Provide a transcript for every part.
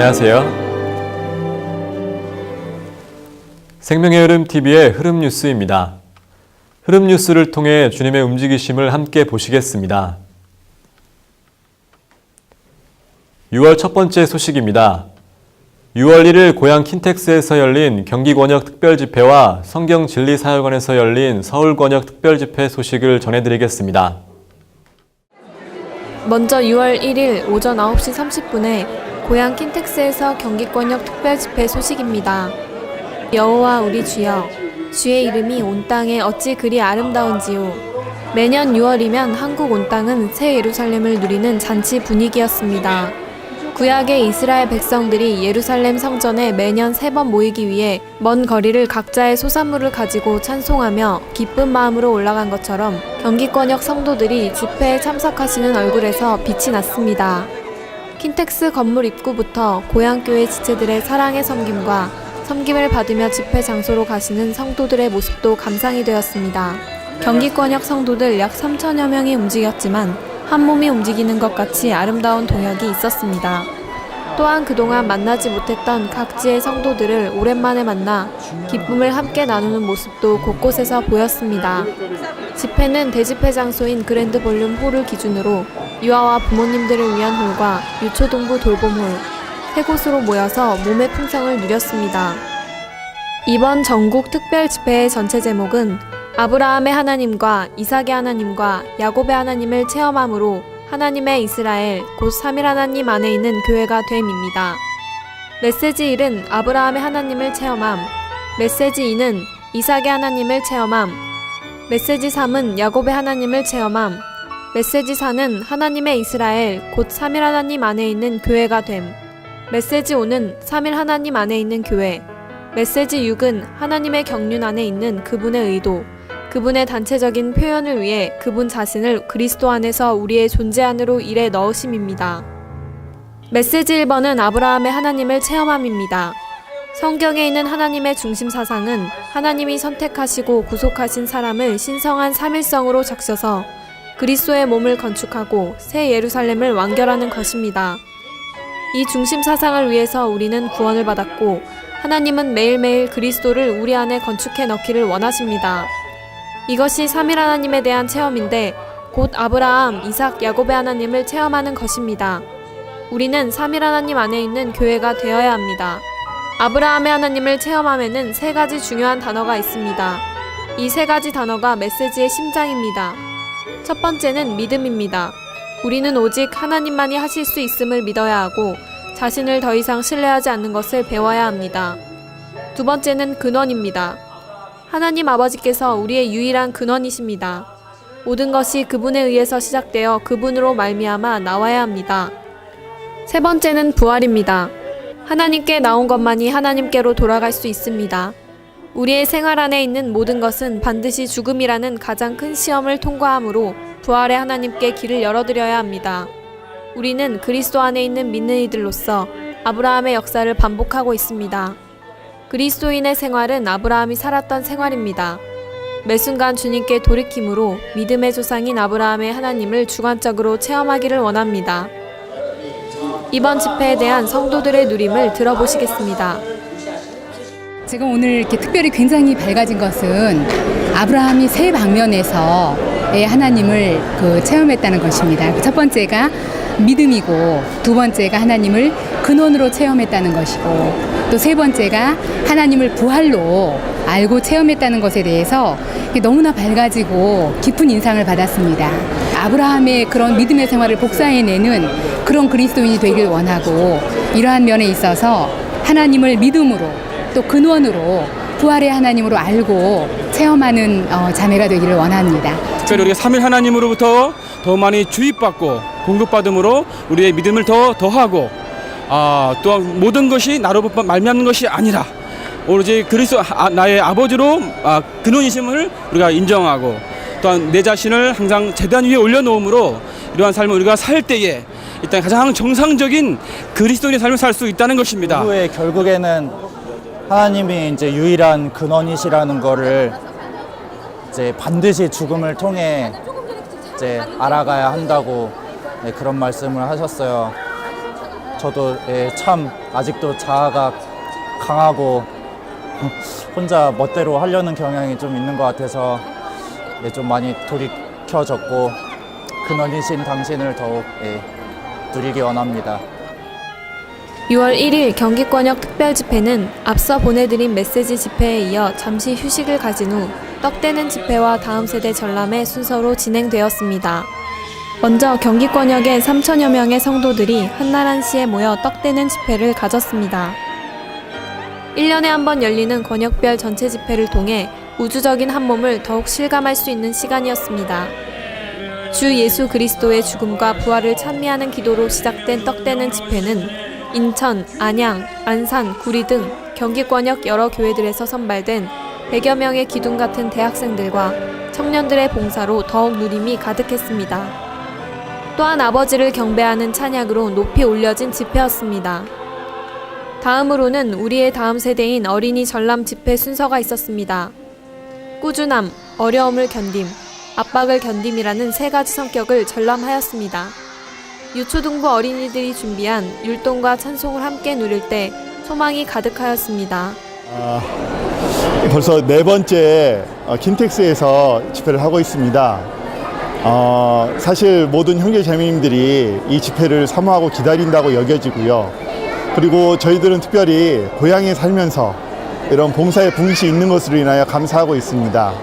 안녕하세요. 생명의 흐름 TV의 흐름 뉴스입니다. 흐름 뉴스를 통해 주님의 움직이심을 함께 보시겠습니다. 6월 첫 번째 소식입니다. 6월 1일 고향 킨텍스에서 열린 경기권역 특별집회와 성경진리사역원에서 열린 서울권역 특별집회 소식을 전해드리겠습니다. 먼저 6월 1일 오전 9시 30분에 고향 킨텍스에서 경기권역 특별집회 소식입니다. 여호와 우리 주여, 주의 이름이 온 땅에 어찌 그리 아름다운지요. 매년 6월이면 한국 온 땅은 새 예루살렘을 누리는 잔치 분위기였습니다. 구약의 이스라엘 백성들이 예루살렘 성전에 매년 3번 모이기 위해 먼 거리를 각자의 소산물을 가지고 찬송하며 기쁜 마음으로 올라간 것처럼 경기권역 성도들이 집회에 참석하시는 얼굴에서 빛이 났습니다. 킨텍스 건물 입구부터 고향교회 지체들의 사랑의 섬김과 섬김을 받으며 집회 장소로 가시는 성도들의 모습도 감상이 되었습니다. 경기권역 성도들 약 3천여 명이 움직였지만 한 몸이 움직이는 것 같이 아름다운 동역이 있었습니다. 또한 그동안 만나지 못했던 각지의 성도들을 오랜만에 만나 기쁨을 함께 나누는 모습도 곳곳에서 보였습니다. 집회는 대집회 장소인 그랜드 볼륨 홀을 기준으로 유아와 부모님들을 위한 홀과 유초동부 돌봄홀, 3곳으로 모여서 몸의 풍성을 누렸습니다. 이번 전국 특별 집회의 전체 제목은 아브라함의 하나님과 이삭의 하나님과 야곱의 하나님을 체험함으로 하나님의 이스라엘 곧 삼일 하나님 안에 있는 교회가 됨입니다. 메시지 1은 아브라함의 하나님을 체험함, 메시지 2는 이삭의 하나님을 체험함, 메시지 3은 야곱의 하나님을 체험함, 메시지 4는 하나님의 이스라엘 곧 삼일 하나님 안에 있는 교회가 됨, 메시지 5는 삼일 하나님 안에 있는 교회, 메시지 6은 하나님의 경륜 안에 있는 그분의 의도, 그분의 단체적인 표현을 위해 그분 자신을 그리스도 안에서 우리의 존재 안으로 일에 넣으심입니다. 메시지 1번은 아브라함의 하나님을 체험함입니다. 성경에 있는 하나님의 중심 사상은 하나님이 선택하시고 구속하신 사람을 신성한 삼일성으로 적셔서 그리스도의 몸을 건축하고 새 예루살렘을 완결하는 것입니다. 이 중심 사상을 위해서 우리는 구원을 받았고 하나님은 매일매일 그리스도를 우리 안에 건축해 넣기를 원하십니다. 이것이 삼일 하나님에 대한 체험인데 곧 아브라함, 이삭, 야곱의 하나님을 체험하는 것입니다. 우리는 삼일 하나님 안에 있는 교회가 되어야 합니다. 아브라함의 하나님을 체험함에는 3가지 중요한 단어가 있습니다. 이 3가지 단어가 메시지의 심장입니다. 첫 번째는 믿음입니다. 우리는 오직 하나님만이 하실 수 있음을 믿어야 하고 자신을 더 이상 신뢰하지 않는 것을 배워야 합니다. 두 번째는 근원입니다. 하나님 아버지께서 우리의 유일한 근원이십니다. 모든 것이 그분에 의해서 시작되어 그분으로 말미암아 나와야 합니다. 세 번째는 부활입니다. 하나님께 나온 것만이 하나님께로 돌아갈 수 있습니다. 우리의 생활 안에 있는 모든 것은 반드시 죽음이라는 가장 큰 시험을 통과하므로 부활의 하나님께 길을 열어드려야 합니다. 우리는 그리스도 안에 있는 믿는 이들로서 아브라함의 역사를 반복하고 있습니다. 그리스도인의 생활은 아브라함이 살았던 생활입니다. 매 순간 주님께 돌이킴으로 믿음의 조상인 아브라함의 하나님을 주관적으로 체험하기를 원합니다. 이번 집회에 대한 성도들의 누림을 들어보시겠습니다. 제가 오늘 이렇게 특별히 굉장히 밝아진 것은 아브라함이 세 방면에서의 하나님을 체험했다는 것입니다. 첫 번째가 믿음이고, 두 번째가 하나님을 근원으로 체험했다는 것이고, 또 세 번째가 하나님을 부활로 알고 체험했다는 것에 대해서 너무나 밝아지고 깊은 인상을 받았습니다. 아브라함의 그런 믿음의 생활을 복사해내는 그런 그리스도인이 되길 원하고, 이러한 면에 있어서 하나님을 믿음으로 또 근원으로 부활의 하나님으로 알고 체험하는 자매가 되기를 원합니다. 특별히 우리가 삼일 하나님으로부터 더 많이 주입받고 공급받음으로 우리의 믿음을 더하고 또한 모든 것이 나로부터 말미암는 것이 아니라 오로지 그리스도 나의 아버지로 근원이심을 우리가 인정하고, 또한 내 자신을 항상 제단 위에 올려놓음으로 이러한 삶을 우리가 살 때에 일단 가장 정상적인 그리스도인의 삶을 살 수 있다는 것입니다. 후에 결국에는 하나님이 이제 유일한 근원이시라는 거를 이제 반드시 죽음을 통해 이제 알아가야 한다고 그런 말씀을 하셨어요. 저도 참 아직도 자아가 강하고 혼자 멋대로 하려는 경향이 좀 있는 것 같아서 좀 많이 돌이켜졌고 근원이신 당신을 더욱 누리기 원합니다. 6월 1일 경기권역 특별집회는 앞서 보내드린 메시지 집회에 이어 잠시 휴식을 가진 후 떡대는 집회와 다음 세대 전람회 순서로 진행되었습니다. 먼저 경기권역의 3천여 명의 성도들이 한나란시에 모여 떡대는 집회를 가졌습니다. 1년에 한 번 열리는 권역별 전체 집회를 통해 우주적인 한 몸을 더욱 실감할 수 있는 시간이었습니다. 주 예수 그리스도의 죽음과 부활을 찬미하는 기도로 시작된 떡대는 집회는 인천, 안양, 안산, 구리 등 경기권역 여러 교회들에서 선발된 100여 명의 기둥 같은 대학생들과 청년들의 봉사로 더욱 누림이 가득했습니다. 또한 아버지를 경배하는 찬양으로 높이 올려진 집회였습니다. 다음으로는 우리의 다음 세대인 어린이 전람 집회 순서가 있었습니다. 꾸준함, 어려움을 견딤, 압박을 견딤이라는 세 가지 성격을 전람하였습니다. 유초등부 어린이들이 준비한 율동과 찬송을 함께 누릴 때 소망이 가득하였습니다. 벌써 네 번째 킨텍스에서 집회를 하고 있습니다. 사실 모든 형제 자매님들이 이 집회를 사모하고 기다린다고 여겨지고요. 그리고 저희들은 특별히 고향에 살면서 이런 봉사의 분깃이 있는 것으로 인하여 감사하고 있습니다.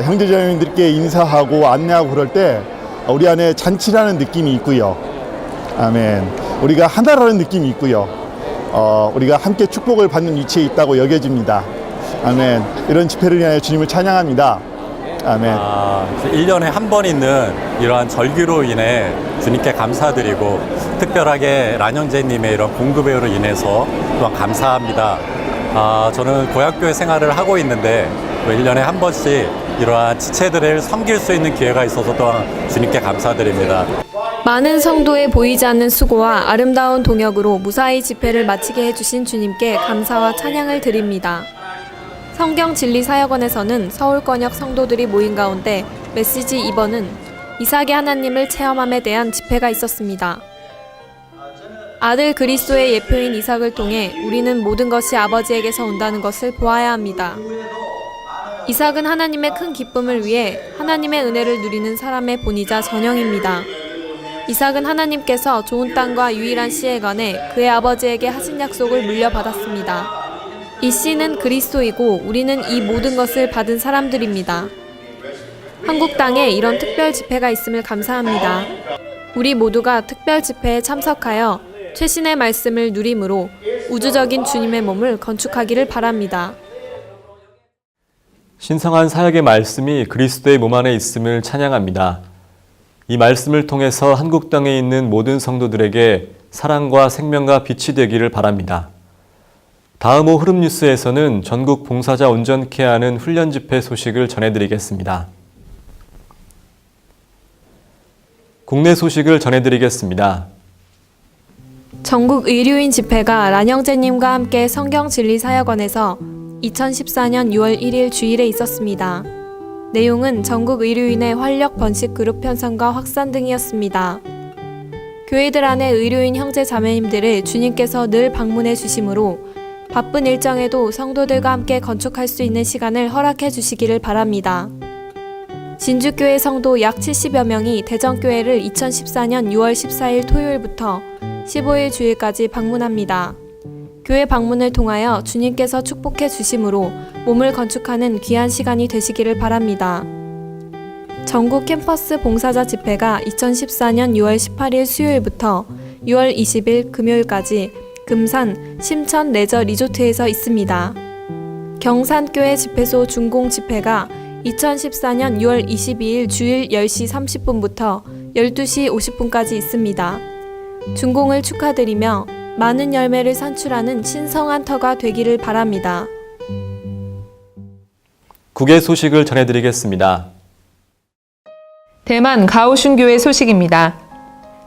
형제 자매님들께 인사하고 안내하고 그럴 때 우리 안에 잔치라는 느낌이 있고요. 아멘. 우리가 하나라는 느낌이 있고요. 우리가 함께 축복을 받는 위치에 있다고 여겨집니다. 아멘. 이런 집회를 위하여 주님을 찬양합니다. 아멘. 1년에 한 번 있는 이러한 절기로 인해 주님께 감사드리고 특별하게 란영재님의 이런 공급회로 인해서 또한 감사합니다. 저는 고향교회 생활을 하고 있는데 1년에 한 번씩 이러한 지체들을 섬길 수 있는 기회가 있어서 또한 주님께 감사드립니다. 많은 성도의 보이지 않는 수고와 아름다운 동역으로 무사히 집회를 마치게 해주신 주님께 감사와 찬양을 드립니다. 성경진리사역원에서는 서울권역 성도들이 모인 가운데 메시지 2번은 이삭의 하나님을 체험함에 대한 집회가 있었습니다. 아들 그리스도의 예표인 이삭을 통해 우리는 모든 것이 아버지에게서 온다는 것을 보아야 합니다. 이삭은 하나님의 큰 기쁨을 위해 하나님의 은혜를 누리는 사람의 본이자 전형입니다. 이삭은 하나님께서 좋은 땅과 유일한 씨에 관해 그의 아버지에게 하신 약속을 물려받았습니다. 이 씨는 그리스도이고 우리는 이 모든 것을 받은 사람들입니다. 한국 땅에 이런 특별 집회가 있음을 감사합니다. 우리 모두가 특별 집회에 참석하여 최신의 말씀을 누림으로 우주적인 주님의 몸을 건축하기를 바랍니다. 신성한 사역의 말씀이 그리스도의 몸 안에 있음을 찬양합니다. 이 말씀을 통해서 한국 땅에 있는 모든 성도들에게 사랑과 생명과 빛이 되기를 바랍니다. 다음 호 흐름 뉴스에서는 전국 봉사자 온전케 하는 훈련 집회 소식을 전해드리겠습니다. 국내 소식을 전해드리겠습니다. 전국 의료인 집회가 란영재님과 함께 성경진리사역원에서 2014년 6월 1일 주일에 있었습니다. 내용은 전국 의료인의 활력 번식 그룹 편성과 확산 등이었습니다. 교회들 안에 의료인 형제 자매님들을 주님께서 늘 방문해 주시므로 바쁜 일정에도 성도들과 함께 건축할 수 있는 시간을 허락해 주시기를 바랍니다. 진주교회 성도 약 70여 명이 대전교회를 2014년 6월 14일 토요일부터 15일 주일까지 방문합니다. 교회 방문을 통하여 주님께서 축복해 주심으로 몸을 건축하는 귀한 시간이 되시기를 바랍니다. 전국 캠퍼스 봉사자 집회가 2014년 6월 18일 수요일부터 6월 20일 금요일까지 금산 심천 레저 리조트에서 있습니다. 경산교회 집회소 준공 집회가 2014년 6월 22일 주일 10시 30분부터 12시 50분까지 있습니다. 준공을 축하드리며 많은 열매를 산출하는 신성한 터가 되기를 바랍니다. 국외 소식을 전해드리겠습니다. 대만 가오슝교회 소식입니다.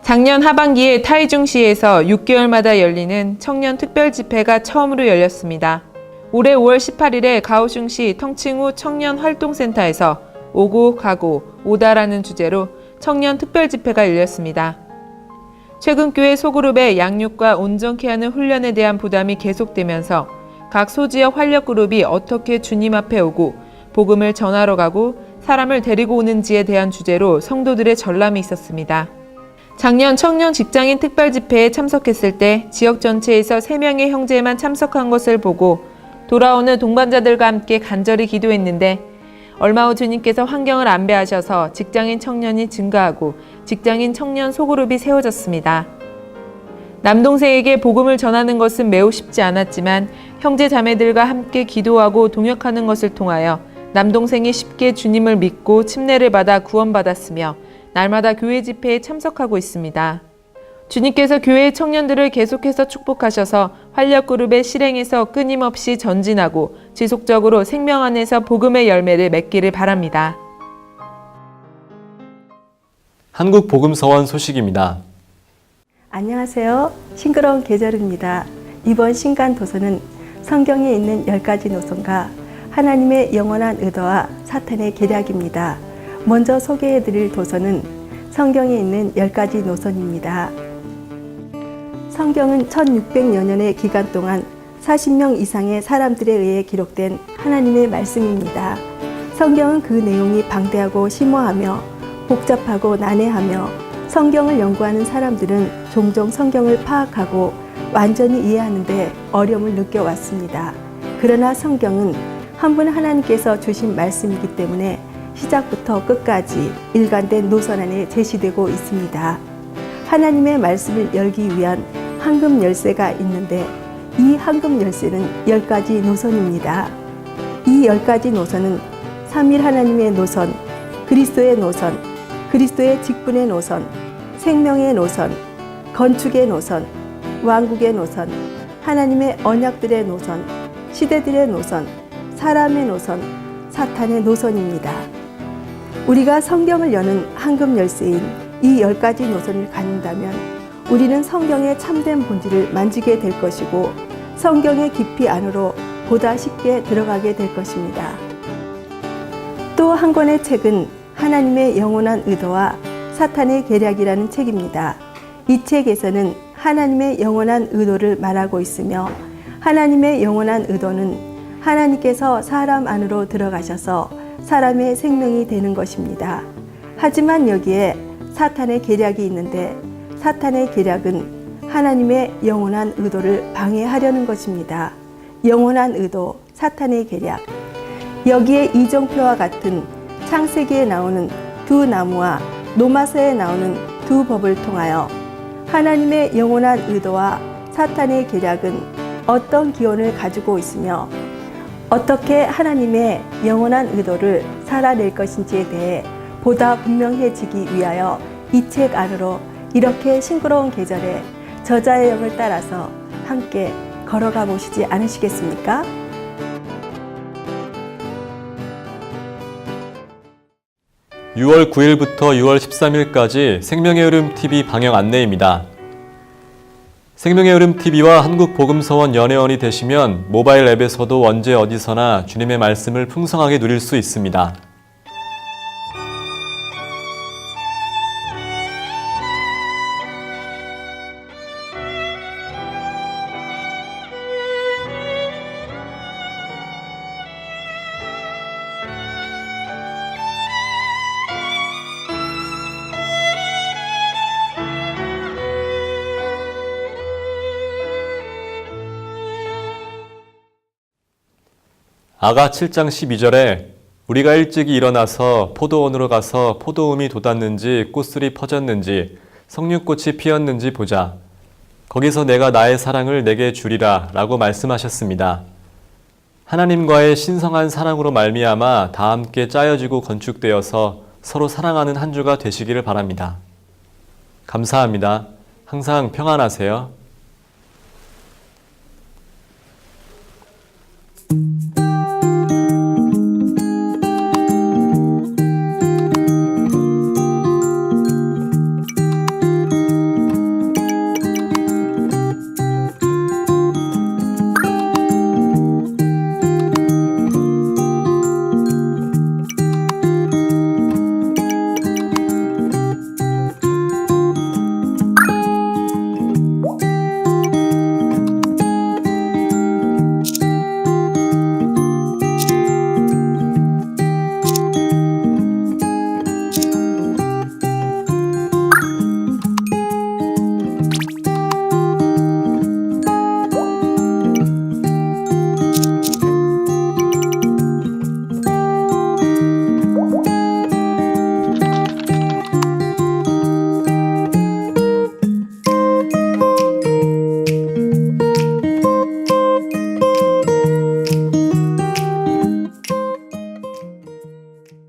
작년 하반기에 타이중시에서 6개월마다 열리는 청년 특별 집회가 처음으로 열렸습니다. 올해 5월 18일에 가오슝시 텅칭우 청년활동센터에서 오고 가고 오다라는 주제로 청년 특별 집회가 열렸습니다. 최근 교회 소그룹의 양육과 온전케 하는 훈련에 대한 부담이 계속되면서 각 소지역 활력그룹이 어떻게 주님 앞에 오고 복음을 전하러 가고 사람을 데리고 오는지에 대한 주제로 성도들의 전람이 있었습니다. 작년 청년 직장인 특별집회에 참석했을 때 지역 전체에서 3명의 형제만 참석한 것을 보고 돌아오는 동반자들과 함께 간절히 기도했는데 얼마 후 주님께서 환경을 안배하셔서 직장인 청년이 증가하고 직장인 청년 소그룹이 세워졌습니다. 남동생에게 복음을 전하는 것은 매우 쉽지 않았지만 형제 자매들과 함께 기도하고 동역하는 것을 통하여 남동생이 쉽게 주님을 믿고 침례를 받아 구원받았으며 날마다 교회 집회에 참석하고 있습니다. 주님께서 교회의 청년들을 계속해서 축복하셔서 활력그룹의 실행에서 끊임없이 전진하고 지속적으로 생명 안에서 복음의 열매를 맺기를 바랍니다. 한국 복음서원 소식입니다. 안녕하세요. 싱그러운 계절입니다. 이번 신간 도서는 성경에 있는 10가지 노선과 하나님의 영원한 의도와 사탄의 계략입니다. 먼저 소개해드릴 도서는 성경에 있는 10가지 노선입니다. 성경은 1600여 년의 기간 동안 40명 이상의 사람들에 의해 기록된 하나님의 말씀입니다. 성경은 그 내용이 방대하고 심오하며 복잡하고 난해하며 성경을 연구하는 사람들은 종종 성경을 파악하고 완전히 이해하는데 어려움을 느껴왔습니다. 그러나 성경은 한 분 하나님께서 주신 말씀이기 때문에 시작부터 끝까지 일관된 노선 안에 제시되고 있습니다. 하나님의 말씀을 열기 위한 황금 열쇠가 있는데 이 황금 열쇠는 10가지 노선입니다. 이 10가지 노선은 삼위 하나님의 노선, 그리스도의 노선, 그리스도의 직분의 노선, 생명의 노선, 건축의 노선, 왕국의 노선, 하나님의 언약들의 노선, 시대들의 노선, 사람의 노선, 사탄의 노선입니다. 우리가 성경을 여는 황금 열쇠인 이 10가지 노선을 갖는다면 우리는 성경의 참된 본질을 만지게 될 것이고 성경의 깊이 안으로 보다 쉽게 들어가게 될 것입니다. 또 한 권의 책은 하나님의 영원한 의도와 사탄의 계략이라는 책입니다. 이 책에서는 하나님의 영원한 의도를 말하고 있으며 하나님의 영원한 의도는 하나님께서 사람 안으로 들어가셔서 사람의 생명이 되는 것입니다. 하지만 여기에 사탄의 계략이 있는데 사탄의 계략은 하나님의 영원한 의도를 방해하려는 것입니다. 영원한 의도, 사탄의 계략. 여기에 이정표와 같은 창세기에 나오는 두 나무와 노마서에 나오는 두 법을 통하여 하나님의 영원한 의도와 사탄의 계략은 어떤 기원을 가지고 있으며 어떻게 하나님의 영원한 의도를 살아낼 것인지에 대해 보다 분명해지기 위하여 이 책 안으로 이렇게 싱그러운 계절에 저자의 영을 따라서 함께 걸어가 보시지 않으시겠습니까? (6월 9일부터 6월 13일까지) 생명의 흐름 TV 방영 안내입니다. 생명의 흐름 TV와 한국복음서원 연회원이 되시면 모바일 앱에서도 언제 어디서나 주님의 말씀을 풍성하게 누릴 수 있습니다. 아가 7장 12절에 우리가 일찍이 일어나서 포도원으로 가서 포도음이 돋았는지 꽃술이 퍼졌는지 석류꽃이 피었는지 보자. 거기서 내가 나의 사랑을 내게 주리라 라고 말씀하셨습니다. 하나님과의 신성한 사랑으로 말미암아 다 함께 짜여지고 건축되어서 서로 사랑하는 한 주가 되시기를 바랍니다. 감사합니다. 항상 평안하세요.